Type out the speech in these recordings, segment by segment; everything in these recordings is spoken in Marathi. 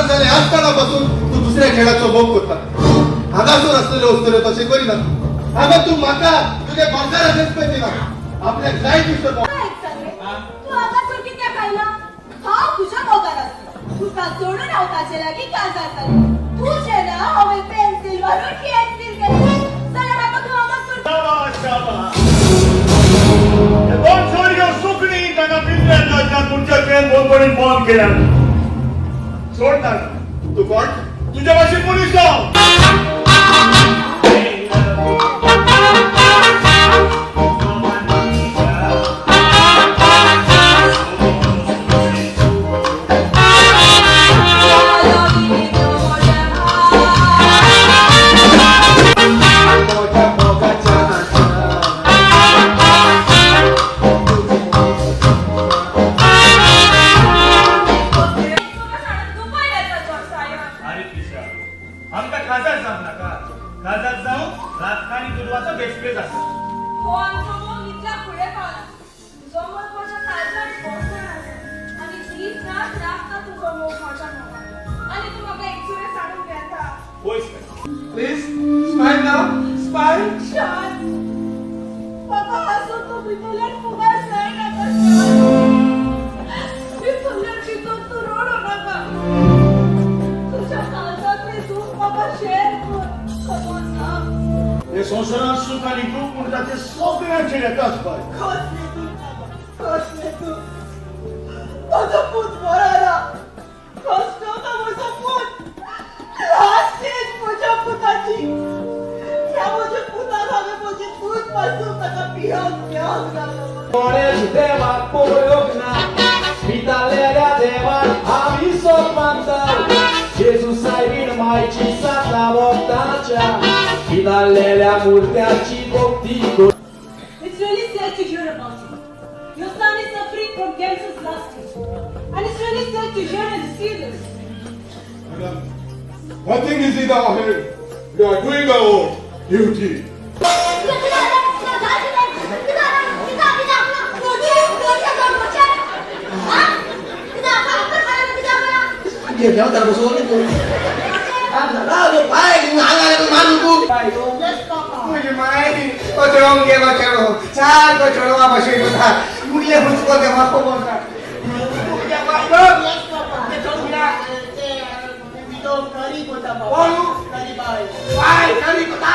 झाले असताना पासून तू दुसऱ्या खेळाचो भोग करता हागासून असलेले वस्तू तसे करीना हागा तू माका तुझ्या बाजारातच पैसे ना आपल्या काय दिसत तू आता सुट्टी त्या खायला हा तुझ्या मोगात असतो तू का सोडून नव्हता लागी का जाता तू जेना हवे पेन्सिल वरून पेन्सिल केली चला बाबा तू आम्हा सुट्टी शाबाश हे दोन सोडीवर सुकणी त्यांना बिंद्याच्या तुमच्या पेन बोलून फोन केला सोडणार तू कोण तुझ्या भाषेत पोलीस जाऊ आमका खाजार जाऊ नका खाजार जाऊ राजखानी दुधवाचा बेसपेज असतो हो आमचा मग इथला पुढे पावला तुझा मग माझ्या काळजात पोहोचणार आणि ही रात रास्ता तुझा मोग माझ्या मनात आणि तू मला एक्सरे सांगून घेता होयच प्लीज स्माइल नाउ स्माइल शांत बाबा हसो तो बितुल्यात फुगा नाही नका बितुल्यात बितू तू रोड नका तुझ्या काळजातले दुःख बाबा शेअर कर कमोन ना हे संसारात सुख आणि दुःख म्हणतात ते सगळ्यांचे येतात बाय कसले तू माझं पूत मराला कष्ट का माझं पूत लास्ट स्टेज माझ्या पुताची या माझ्या पुताला हवे माझे पूत पासून त्याचा पिहक Koreś temat porównà, witaleria temat, a mi sopmantal. Jezusa vin Maicii Santa Bogdancea, witaleria murteaci boptico. It's really sad to hear about you. Your son is suffering from cancer's lasting. And it's really sad to hear and see this. Madam, one thing is in our head. We are doing our duty. Dia jauh terbesar itu. Lalu baik ngangai temanku. Muझे Mayani कचरों के कचरो चार कचरो आप अशे बता मुझे मुझको के माफ को बोलता मुझे मारो ये तो मेरा तो करी कोता बोलू करी बाय करी कोता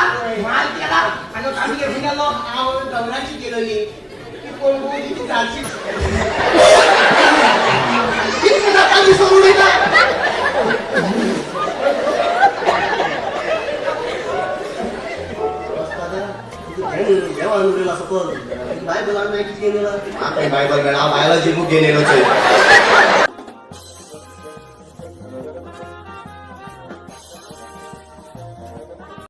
माल केला आणि आम्ही के फिना लो आव दौराची केलेली की कोण बोली ती जाची किती नकाली सोडू ना जेव्हा उरलेला सपोज बायबल आम्ही गेलेला बायबल बायोलॉजी बुक गेलेलो